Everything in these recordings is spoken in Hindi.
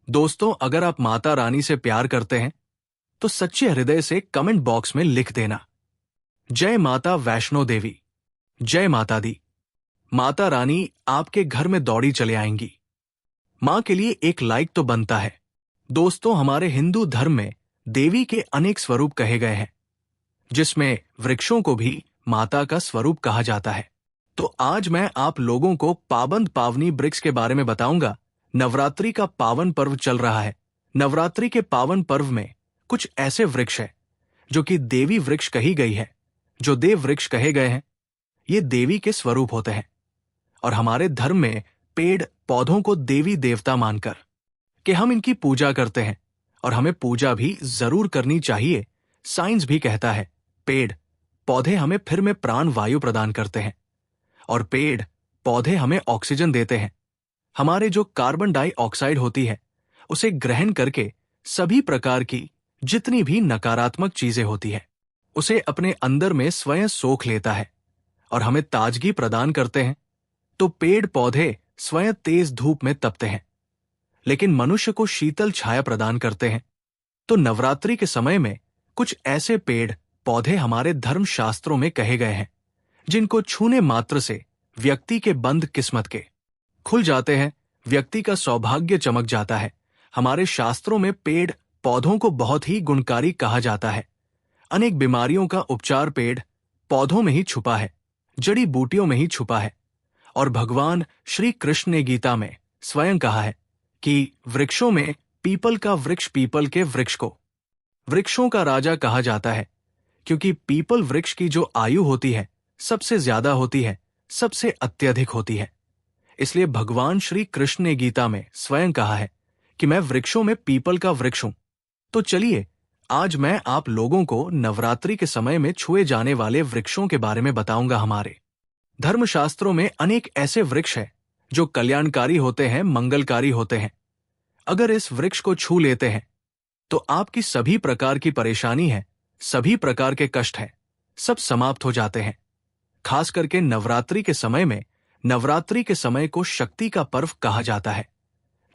दोस्तों, अगर आप माता रानी से प्यार करते हैं तो सच्चे हृदय से कमेंट बॉक्स में लिख देना, जय माता वैष्णो देवी, जय माता दी। माता रानी आपके घर में दौड़ी चले आएंगी। मां के लिए एक लाइक तो बनता है। दोस्तों, हमारे हिंदू धर्म में देवी के अनेक स्वरूप कहे गए हैं, जिसमें वृक्षों को भी माता का स्वरूप कहा जाता है। तो आज मैं आप लोगों को पाबंद पावनी वृक्ष के बारे में बताऊंगा। नवरात्रि का पावन पर्व चल रहा है। नवरात्रि के पावन पर्व में कुछ ऐसे वृक्ष हैं जो कि देवी वृक्ष कही गई है, जो देव वृक्ष कहे गए हैं। ये देवी के स्वरूप होते हैं और हमारे धर्म में पेड़ पौधों को देवी देवता मानकर कि हम इनकी पूजा करते हैं और हमें पूजा भी जरूर करनी चाहिए। साइंस भी कहता है पेड़ पौधे हमें फिर में प्राण वायु प्रदान करते हैं और पेड़ पौधे हमें ऑक्सीजन देते हैं। हमारे जो कार्बन डाइऑक्साइड होती है उसे ग्रहण करके सभी प्रकार की जितनी भी नकारात्मक चीजें होती है उसे अपने अंदर में स्वयं सोख लेता है और हमें ताजगी प्रदान करते हैं। तो पेड़ पौधे स्वयं तेज धूप में तपते हैं लेकिन मनुष्य को शीतल छाया प्रदान करते हैं। तो नवरात्रि के समय में कुछ ऐसे पेड़ पौधे हमारे धर्म शास्त्रों में कहे गए हैं जिनको छूने मात्र से व्यक्ति के बंद किस्मत के खुल जाते हैं, व्यक्ति का सौभाग्य चमक जाता है। हमारे शास्त्रों में पेड़ पौधों को बहुत ही गुणकारी कहा जाता है। अनेक बीमारियों का उपचार पेड़ पौधों में ही छुपा है, जड़ी बूटियों में ही छुपा है। और भगवान श्री कृष्ण ने गीता में स्वयं कहा है कि वृक्षों में पीपल का वृक्ष, पीपल के वृक्ष को वृक्षों का राजा कहा जाता है, क्योंकि पीपल वृक्ष की जो आयु होती है सबसे ज्यादा होती है, सबसे अत्यधिक होती है। इसलिए भगवान श्री कृष्ण ने गीता में स्वयं कहा है कि मैं वृक्षों में पीपल का वृक्ष हूं। तो चलिए आज मैं आप लोगों को नवरात्रि के समय में छुए जाने वाले वृक्षों के बारे में बताऊंगा। हमारे धर्मशास्त्रों में अनेक ऐसे वृक्ष हैं जो कल्याणकारी होते हैं, मंगलकारी होते हैं। अगर इस वृक्ष को छू लेते हैं तो आपकी सभी प्रकार की परेशानी है, सभी प्रकार के कष्ट हैं, सब समाप्त हो जाते हैं। खास करके नवरात्रि के समय में, नवरात्रि के समय को शक्ति का पर्व कहा जाता है,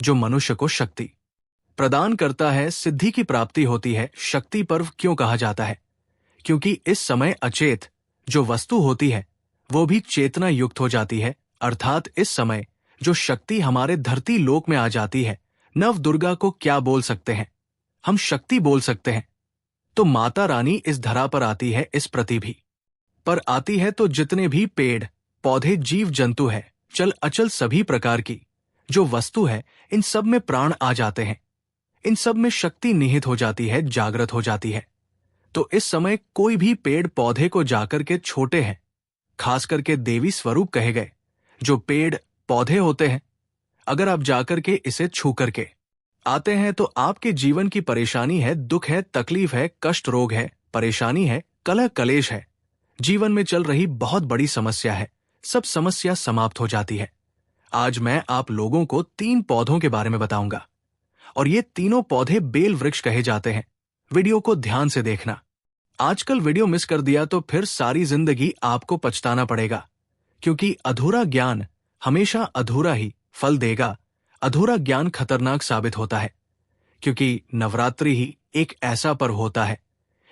जो मनुष्य को शक्ति प्रदान करता है, सिद्धि की प्राप्ति होती है। शक्ति पर्व क्यों कहा जाता है? क्योंकि इस समय अचेत जो वस्तु होती है वो भी चेतना युक्त हो जाती है। अर्थात इस समय जो शक्ति हमारे धरती लोक में आ जाती है, नव दुर्गा को क्या बोल सकते हैं? हम शक्ति बोल सकते हैं। तो माता रानी इस धरा पर आती है, इस पृथ्वी पर आती है तो जितने भी पेड़ पौधे जीव जंतु है, चल अचल सभी प्रकार की जो वस्तु है, इन सब में प्राण आ जाते हैं, इन सब में शक्ति निहित हो जाती है, जागृत हो जाती है। तो इस समय कोई भी पेड़ पौधे को जाकर के छोटे हैं, खास करके देवी स्वरूप कहे गए जो पेड़ पौधे होते हैं, अगर आप जाकर के इसे छू करके आते हैं तो आपके जीवन की परेशानी है, दुख है, तकलीफ है, कष्ट रोग है, परेशानी है, कलह कलेश है, जीवन में चल रही बहुत बड़ी समस्या है, सब समस्या समाप्त हो जाती है। आज मैं आप लोगों को 3 पौधों के बारे में बताऊंगा और ये तीनों पौधे बेल वृक्ष कहे जाते हैं। वीडियो को ध्यान से देखना। आजकल वीडियो मिस कर दिया तो फिर सारी जिंदगी आपको पछताना पड़ेगा, क्योंकि अधूरा ज्ञान हमेशा अधूरा ही फल देगा। अधूरा ज्ञान खतरनाक साबित होता है, क्योंकि नवरात्रि ही एक ऐसा पर्व होता है,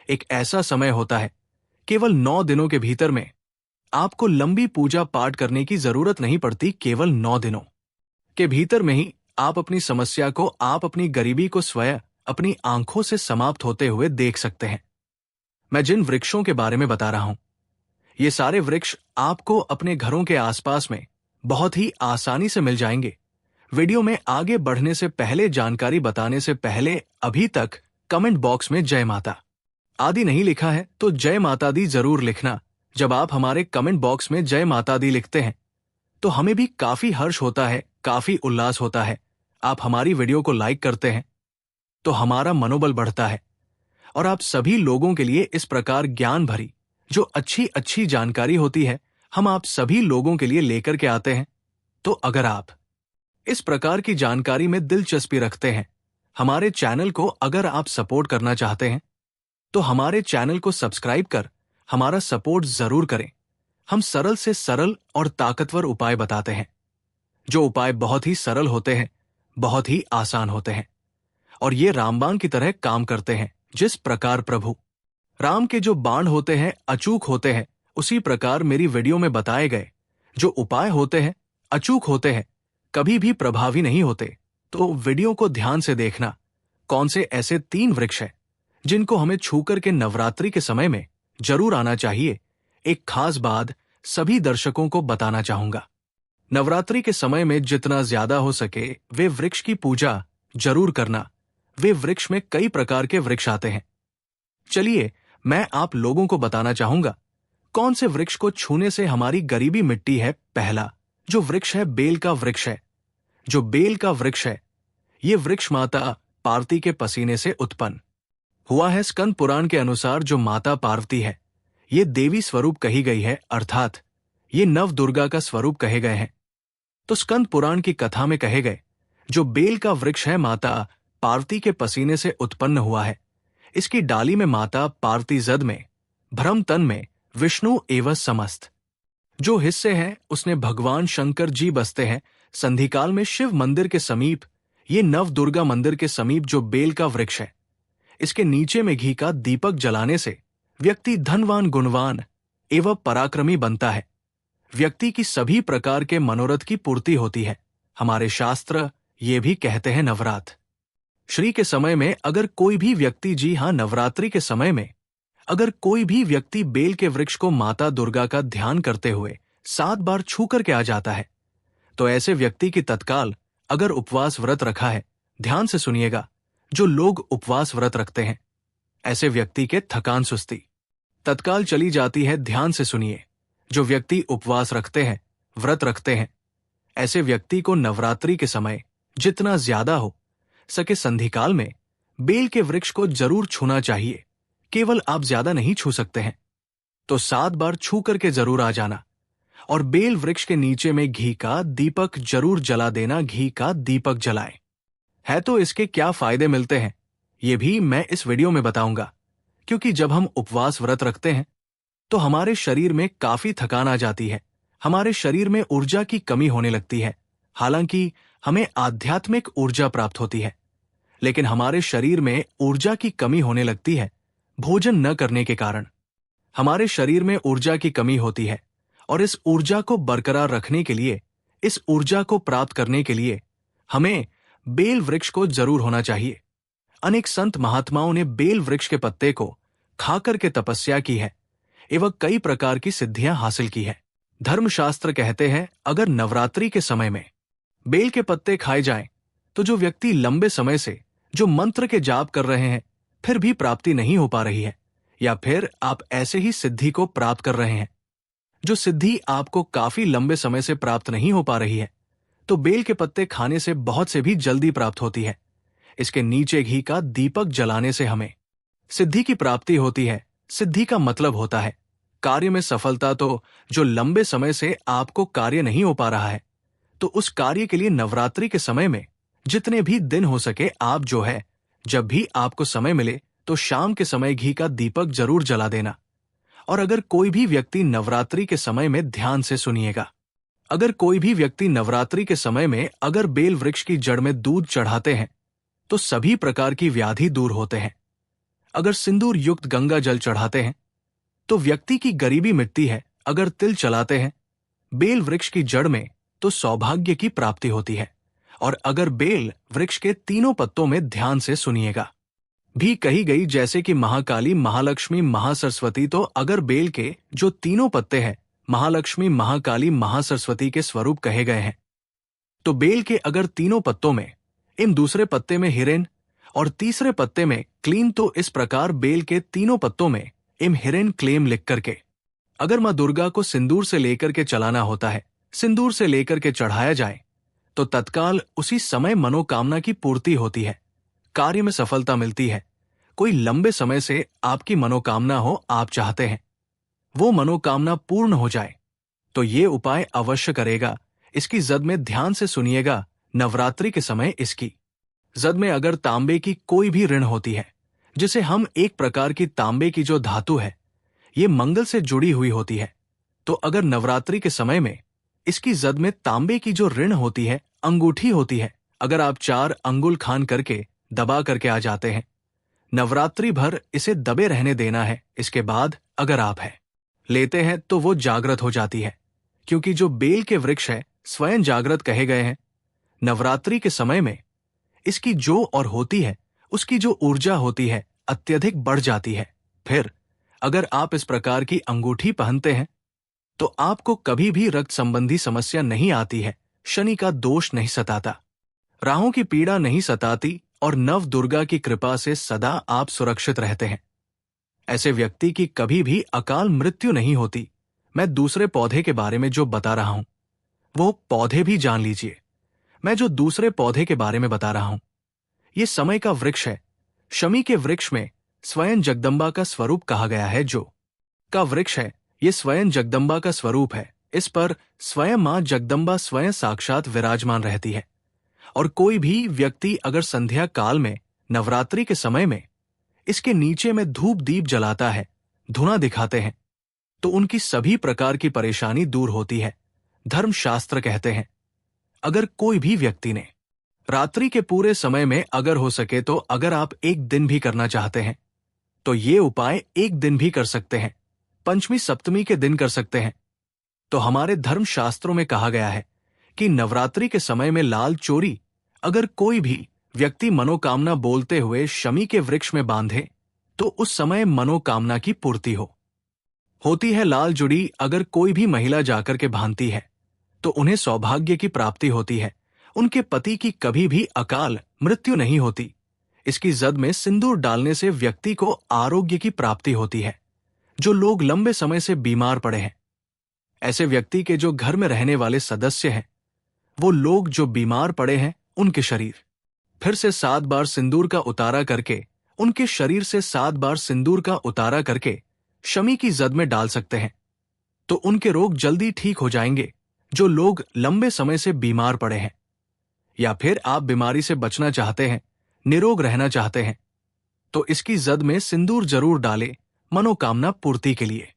एक ऐसा समय होता है, केवल 9 दिनों के भीतर में आपको लंबी पूजा पाठ करने की जरूरत नहीं पड़ती। केवल 9 दिनों के भीतर में ही आप अपनी समस्या को, आप अपनी गरीबी को स्वयं अपनी आंखों से समाप्त होते हुए देख सकते हैं। मैं जिन वृक्षों के बारे में बता रहा हूं, ये सारे वृक्ष आपको अपने घरों के आसपास में बहुत ही आसानी से मिल जाएंगे। वीडियो में आगे बढ़ने से पहले, जानकारी बताने से पहले, अभी तक कमेंट बॉक्स में जय माता आदि नहीं लिखा है तो जय माता दी जरूर लिखना। जब आप हमारे कमेंट बॉक्स में जय माता दी लिखते हैं तो हमें भी काफी हर्ष होता है, काफी उल्लास होता है। आप हमारी वीडियो को लाइक करते हैं तो हमारा मनोबल बढ़ता है और आप सभी लोगों के लिए इस प्रकार ज्ञान भरी जो अच्छी अच्छी जानकारी होती है, हम आप सभी लोगों के लिए लेकर के आते हैं। तो अगर आप इस प्रकार की जानकारी में दिलचस्पी रखते हैं, हमारे चैनल को अगर आप सपोर्ट करना चाहते हैं तो हमारे चैनल को सब्सक्राइब कर हमारा सपोर्ट जरूर करें। हम सरल से सरल और ताकतवर उपाय बताते हैं, जो उपाय बहुत ही सरल होते हैं, बहुत ही आसान होते हैं। और ये रामबाण की तरह काम करते हैं। जिस प्रकार प्रभु राम के जो बाण होते हैं अचूक होते हैं, उसी प्रकार मेरी वीडियो में बताए गए जो उपाय होते हैं अचूक होते हैं, कभी भी प्रभावी नहीं होते। तो वीडियो को ध्यान से देखना। कौन से ऐसे 3 वृक्ष हैं जिनको हमें छूकर के नवरात्रि के समय में जरूर आना चाहिए, एक खास बात सभी दर्शकों को बताना चाहूंगा। नवरात्रि के समय में जितना ज्यादा हो सके वे वृक्ष की पूजा जरूर करना। वे वृक्ष में कई प्रकार के वृक्ष आते हैं। चलिए मैं आप लोगों को बताना चाहूंगा कौन से वृक्ष को छूने से हमारी गरीबी मिटती है। पहला जो वृक्ष है बेल का वृक्ष है। जो बेल का वृक्ष है ये वृक्ष माता पार्वती के पसीने से उत्पन्न हुआ है। स्कंद पुराण के अनुसार जो माता पार्वती है ये देवी स्वरूप कही गई है, अर्थात ये नव दुर्गा का स्वरूप कहे गए हैं। तो स्कंद पुराण की कथा में कहे गए जो बेल का वृक्ष है माता पार्वती के पसीने से उत्पन्न हुआ है। इसकी डाली में माता पार्वती जद में भ्रम तन में विष्णु एवं समस्त जो हिस्से हैं उसने भगवान शंकर जी बसते हैं। संधिकाल में शिव मंदिर के समीप ये नव दुर्गा मंदिर के समीप जो बेल का वृक्ष है, इसके नीचे में घी का दीपक जलाने से व्यक्ति धनवान गुणवान एवं पराक्रमी बनता है। व्यक्ति की सभी प्रकार के मनोरथ की पूर्ति होती है। हमारे शास्त्र ये भी कहते हैं नवरात्र श्री के समय में अगर कोई भी व्यक्ति, जी हां नवरात्रि के समय में अगर कोई भी व्यक्ति बेल के वृक्ष को माता दुर्गा का ध्यान करते हुए 7 बार छू करके आ जाता है तो ऐसे व्यक्ति की तत्काल अगर उपवास व्रत रखा है, ध्यान से सुनिएगा, जो लोग उपवास व्रत रखते हैं ऐसे व्यक्ति के थकान सुस्ती तत्काल चली जाती है। ध्यान से सुनिए, जो व्यक्ति उपवास रखते हैं व्रत रखते हैं ऐसे व्यक्ति को नवरात्रि के समय जितना ज्यादा हो सके संधिकाल में बेल के वृक्ष को जरूर छूना चाहिए। केवल आप ज्यादा नहीं छू सकते हैं तो 7 बार छू करके जरूर आ जाना और बेल वृक्ष के नीचे में घी का दीपक जरूर जला देना। घी का दीपक जलाएं है तो इसके क्या फायदे मिलते हैं ये भी मैं इस वीडियो में बताऊंगा, क्योंकि जब हम उपवास व्रत रखते हैं तो हमारे शरीर में काफी थकान आ जाती है, हमारे शरीर में ऊर्जा की कमी होने लगती है। हालांकि हमें आध्यात्मिक ऊर्जा प्राप्त होती है, लेकिन हमारे शरीर में ऊर्जा की कमी होने लगती है भोजन न करने के कारण। हमारे शरीर में ऊर्जा की कमी होती है और इस ऊर्जा को बरकरार रखने के लिए, इस ऊर्जा को प्राप्त करने के लिए हमें बेल वृक्ष को जरूर होना चाहिए। अनेक संत महात्माओं ने बेल वृक्ष के पत्ते को खाकर के तपस्या की है एवं कई प्रकार की सिद्धियां हासिल की है। धर्मशास्त्र कहते हैं अगर नवरात्रि के समय में बेल के पत्ते खाए जाएं तो जो व्यक्ति लंबे समय से जो मंत्र के जाप कर रहे हैं फिर भी प्राप्ति नहीं हो पा रही है, या फिर आप ऐसे ही सिद्धि को प्राप्त कर रहे हैं, जो सिद्धि आपको काफी लंबे समय से प्राप्त नहीं हो पा रही है, तो बेल के पत्ते खाने से बहुत से भी जल्दी प्राप्त होती है। इसके नीचे घी का दीपक जलाने से हमें सिद्धि की प्राप्ति होती है। सिद्धि का मतलब होता है कार्य में सफलता। तो जो लंबे समय से आपको कार्य नहीं हो पा रहा है तो उस कार्य के लिए नवरात्रि के समय में जितने भी दिन हो सके आप जो है जब भी आपको समय मिले तो शाम के समय घी का दीपक जरूर जला देना। और अगर कोई भी व्यक्ति नवरात्रि के समय में, ध्यान से सुनिएगा, अगर कोई भी व्यक्ति नवरात्रि के समय में अगर बेल वृक्ष की जड़ में दूध चढ़ाते हैं तो सभी प्रकार की व्याधि दूर होते हैं। अगर सिंदूर युक्त गंगा जल चढ़ाते हैं तो व्यक्ति की गरीबी मिटती है। अगर तिल चलाते हैं बेल वृक्ष की जड़ में तो सौभाग्य की प्राप्ति होती है। और अगर बेल वृक्ष के तीनों पत्तों में, ध्यान से सुनिएगा, भी कही गई जैसे कि महाकाली, महालक्ष्मी, महासरस्वती, तो अगर बेल के जो तीनों पत्ते हैं महालक्ष्मी, महाकाली, महासरस्वती के स्वरूप कहे गए हैं तो बेल के अगर तीनों पत्तों में इन दूसरे पत्ते में हिरेन और तीसरे पत्ते में क्लीन, तो इस प्रकार बेल के तीनों पत्तों में इम हिरेन क्लेम लिख करके अगर मां दुर्गा को सिंदूर से लेकर के चलाना होता है, सिंदूर से लेकर के चढ़ाया जाए तो तत्काल उसी समय मनोकामना की पूर्ति होती है, कार्य में सफलता मिलती है। कोई लंबे समय से आपकी मनोकामना हो, आप चाहते हैं वो मनोकामना पूर्ण हो जाए तो ये उपाय अवश्य करेगा। इसकी जद में ध्यान से सुनिएगा, नवरात्रि के समय इसकी जद में अगर तांबे की कोई भी ऋण होती है, जिसे हम एक प्रकार की तांबे की जो धातु है ये मंगल से जुड़ी हुई होती है, तो अगर नवरात्रि के समय में इसकी जद में तांबे की जो ऋण होती है, अंगूठी होती है, अगर आप 4 अंगुल खान करके दबा करके आ जाते हैं। नवरात्रि भर इसे दबे रहने देना है। इसके बाद अगर आप लेते हैं तो वो जागृत हो जाती है, क्योंकि जो बेल के वृक्ष है स्वयं जागृत कहे गए हैं। नवरात्रि के समय में इसकी जो और होती है, उसकी जो ऊर्जा होती है अत्यधिक बढ़ जाती है। फिर अगर आप इस प्रकार की अंगूठी पहनते हैं तो आपको कभी भी रक्त संबंधी समस्या नहीं आती है, शनि का दोष नहीं सताता, राहु की पीड़ा नहीं सताती और नव दुर्गा की कृपा से सदा आप सुरक्षित रहते हैं। ऐसे व्यक्ति की कभी भी अकाल मृत्यु नहीं होती। मैं दूसरे पौधे के बारे में जो बता रहा हूं वो पौधे भी जान लीजिए। मैं जो दूसरे पौधे के बारे में बता रहा हूं ये समय का वृक्ष है। शमी के वृक्ष में स्वयं जगदम्बा का स्वरूप कहा गया है। जो का वृक्ष है ये स्वयं जगदम्बा का स्वरूप है। इस पर स्वयं मां जगदम्बा स्वयं साक्षात विराजमान रहती है। और कोई भी व्यक्ति अगर संध्या काल में नवरात्रि के समय में इसके नीचे में धूप दीप जलाता है, धुना दिखाते हैं, तो उनकी सभी प्रकार की परेशानी दूर होती है। धर्मशास्त्र कहते हैं अगर कोई भी व्यक्ति ने रात्रि के पूरे समय में अगर हो सके तो अगर आप एक दिन भी करना चाहते हैं तो ये उपाय एक दिन भी कर सकते हैं, पंचमी सप्तमी के दिन कर सकते हैं। तो हमारे धर्मशास्त्रों में कहा गया है कि नवरात्रि के समय में लाल चोरी अगर कोई भी व्यक्ति मनोकामना बोलते हुए शमी के वृक्ष में बांधे तो उस समय मनोकामना की पूर्ति होती है। लाल जुड़ी अगर कोई भी महिला जाकर के बांधती है तो उन्हें सौभाग्य की प्राप्ति होती है, उनके पति की कभी भी अकाल मृत्यु नहीं होती। इसकी जद में सिंदूर डालने से व्यक्ति को आरोग्य की प्राप्ति होती है। जो लोग लंबे समय से बीमार पड़े हैं, ऐसे व्यक्ति के जो घर में रहने वाले सदस्य हैं, वो लोग जो बीमार पड़े हैं, उनके शरीर फिर से 7 बार सिंदूर का उतारा करके उनके शरीर से 7 बार सिंदूर का उतारा करके शमी की जद में डाल सकते हैं, तो उनके रोग जल्दी ठीक हो जाएंगे। जो लोग लंबे समय से बीमार पड़े हैं या फिर आप बीमारी से बचना चाहते हैं, निरोग रहना चाहते हैं, तो इसकी जद में सिंदूर जरूर डालें मनोकामना पूर्ति के लिए।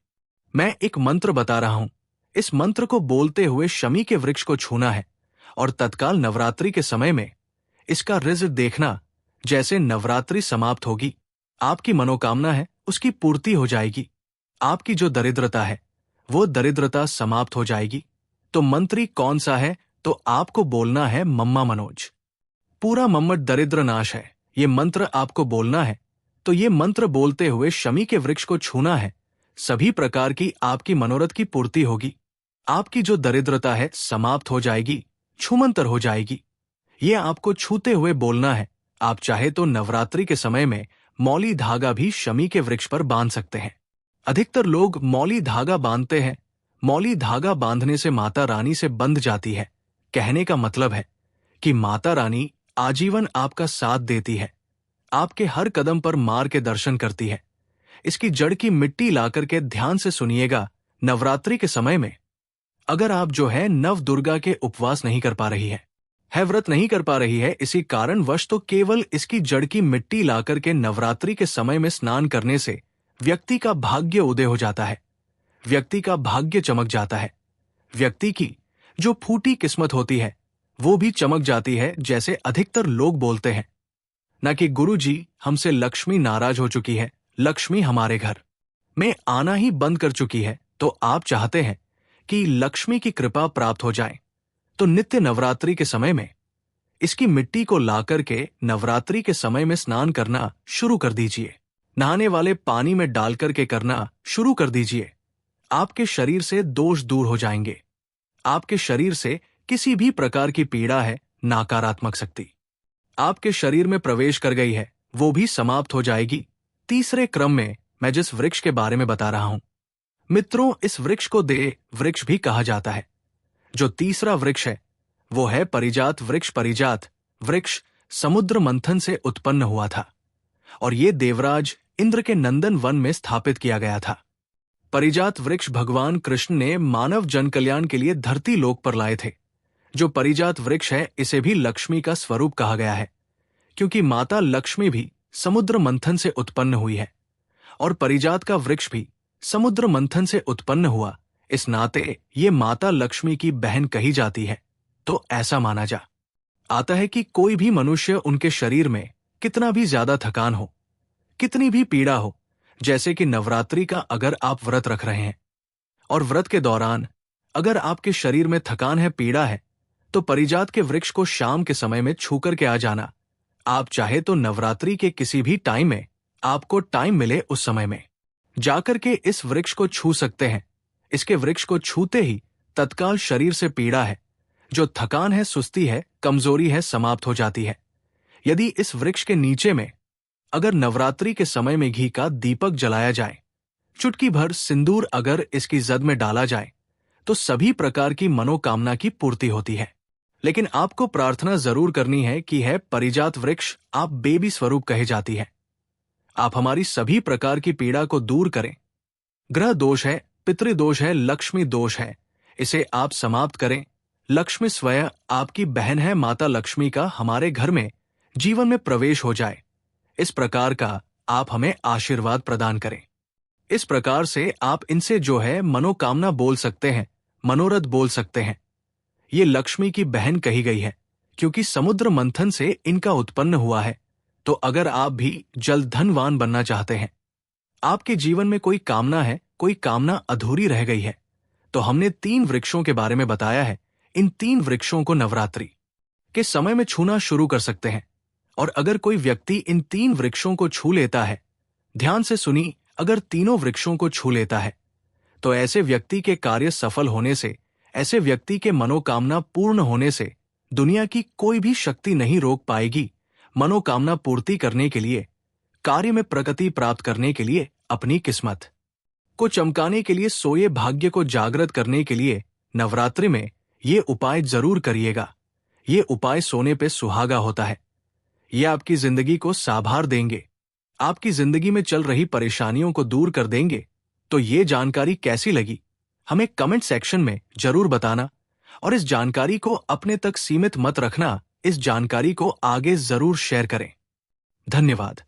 मैं एक मंत्र बता रहा हूं, इस मंत्र को बोलते हुए शमी के वृक्ष को छूना है और तत्काल नवरात्रि के समय में इसका रिजल्ट देखना। जैसे नवरात्रि समाप्त होगी, आपकी मनोकामना है उसकी पूर्ति हो जाएगी। आपकी जो दरिद्रता है वो दरिद्रता समाप्त हो जाएगी। तो मंत्री कौन सा है? तो आपको बोलना है मम्मा मनोज। पूरा मम्मट दरिद्र नाश है, ये मंत्र आपको बोलना है। तो ये मंत्र बोलते हुए शमी के वृक्ष को छूना है। सभी प्रकार की आपकी मनोरथ की पूर्ति होगी। आपकी जो दरिद्रता है समाप्त हो जाएगी, छूमंतर हो जाएगी। ये आपको छूते हुए बोलना है। आप चाहे तो नवरात्रि के समय में मौली धागा भी शमी के वृक्ष पर बांध सकते हैं। अधिकतर लोग मौली धागा बांधते हैं। मौली धागा बांधने से माता रानी से बंध जाती है। कहने का मतलब है कि माता रानी आजीवन आपका साथ देती है, आपके हर कदम पर मार के दर्शन करती है। इसकी जड़ की मिट्टी लाकर के ध्यान से सुनिएगा। नवरात्रि के समय में अगर आप जो है नव दुर्गा के उपवास नहीं कर पा रही है व्रत नहीं कर पा रही है, इसी कारणवश तो केवल इसकी जड़ की मिट्टी लाकर के नवरात्रि के समय में स्नान करने से व्यक्ति का भाग्य उदय हो जाता है, व्यक्ति का भाग्य चमक जाता है। व्यक्ति की जो फूटी किस्मत होती है वो भी चमक जाती है। जैसे अधिकतर लोग बोलते हैं ना कि गुरुजी हमसे लक्ष्मी नाराज हो चुकी है, लक्ष्मी हमारे घर में आना ही बंद कर चुकी है। तो आप चाहते हैं कि लक्ष्मी की कृपा प्राप्त हो जाए, तो नित्य नवरात्रि के समय में इसकी मिट्टी को लाकर के नवरात्रि के समय में स्नान करना शुरू कर दीजिए। नहाने वाले पानी में डालकर के करना शुरू कर दीजिए। आपके शरीर से दोष दूर हो जाएंगे। आपके शरीर से किसी भी प्रकार की पीड़ा है, नकारात्मक शक्ति आपके शरीर में प्रवेश कर गई है, वो भी समाप्त हो जाएगी। तीसरे क्रम में मैं जिस वृक्ष के बारे में बता रहा हूं मित्रों, इस वृक्ष को देव वृक्ष भी कहा जाता है। जो तीसरा वृक्ष है वो है परिजात वृक्ष। परिजात वृक्ष समुद्र मंथन से उत्पन्न हुआ था और ये देवराज इंद्र के नंदन वन में स्थापित किया गया था। परिजात वृक्ष भगवान कृष्ण ने मानव जन कल्याण के लिए धरती लोक पर लाए थे। जो परिजात वृक्ष है इसे भी लक्ष्मी का स्वरूप कहा गया है, क्योंकि माता लक्ष्मी भी समुद्र मंथन से उत्पन्न हुई है और परिजात का वृक्ष भी समुद्र मंथन से उत्पन्न हुआ। इस नाते ये माता लक्ष्मी की बहन कही जाती है। तो ऐसा माना जा आता है कि कोई भी मनुष्य उनके शरीर में कितना भी ज्यादा थकान हो, कितनी भी पीड़ा हो, जैसे कि नवरात्रि का अगर आप व्रत रख रहे हैं और व्रत के दौरान अगर आपके शरीर में थकान है, पीड़ा है, तो परिजात के वृक्ष को शाम के समय में छू करके आ जाना। आप चाहे तो नवरात्रि के किसी भी टाइम में, आपको टाइम मिले उस समय में जाकर के इस वृक्ष को छू सकते हैं। इसके वृक्ष को छूते ही तत्काल शरीर से पीड़ा है, जो थकान है, सुस्ती है, कमजोरी है, समाप्त हो जाती है। यदि इस वृक्ष के नीचे में अगर नवरात्रि के समय में घी का दीपक जलाया जाए, चुटकी भर सिंदूर अगर इसकी जद में डाला जाए, तो सभी प्रकार की मनोकामना की पूर्ति होती है। लेकिन आपको प्रार्थना जरूर करनी है कि है परिजात वृक्ष, आप बेबी स्वरूप कहे जाती है। आप हमारी सभी प्रकार की पीड़ा को दूर करें। ग्रह दोष है, पितृदोष है, लक्ष्मी दोष है, इसे आप समाप्त करें। लक्ष्मी स्वयं आपकी बहन है, माता लक्ष्मी का हमारे घर में जीवन में प्रवेश हो जाए, इस प्रकार का आप हमें आशीर्वाद प्रदान करें। इस प्रकार से आप इनसे जो है मनोकामना बोल सकते हैं, मनोरथ बोल सकते हैं। ये लक्ष्मी की बहन कही गई है क्योंकि समुद्र मंथन से इनका उत्पन्न हुआ है। तो अगर आप भी जल्द धनवान बनना चाहते हैं, आपके जीवन में कोई कामना है, कोई कामना अधूरी रह गई है, तो हमने 3 वृक्षों के बारे में बताया है। इन 3 वृक्षों को नवरात्रि के समय में छूना शुरू कर सकते हैं। और अगर कोई व्यक्ति इन 3 वृक्षों को छू लेता है, ध्यान से सुनी, अगर तीनों वृक्षों को छू लेता है, तो ऐसे व्यक्ति के कार्य सफल होने से, ऐसे व्यक्ति के मनोकामना पूर्ण होने से दुनिया की कोई भी शक्ति नहीं रोक पाएगी। मनोकामना पूर्ति करने के लिए, कार्य में प्रगति प्राप्त करने के लिए, अपनी किस्मत को चमकाने के लिए, सोए भाग्य को जागृत करने के लिए नवरात्रि में ये उपाय जरूर करिएगा। ये उपाय सोने पे सुहागा होता है। ये आपकी जिंदगी को साभार देंगे, आपकी जिंदगी में चल रही परेशानियों को दूर कर देंगे। तो ये जानकारी कैसी लगी, हमें कमेंट सेक्शन में जरूर बताना। और इस जानकारी को अपने तक सीमित मत रखना, इस जानकारी को आगे जरूर शेयर करें। धन्यवाद।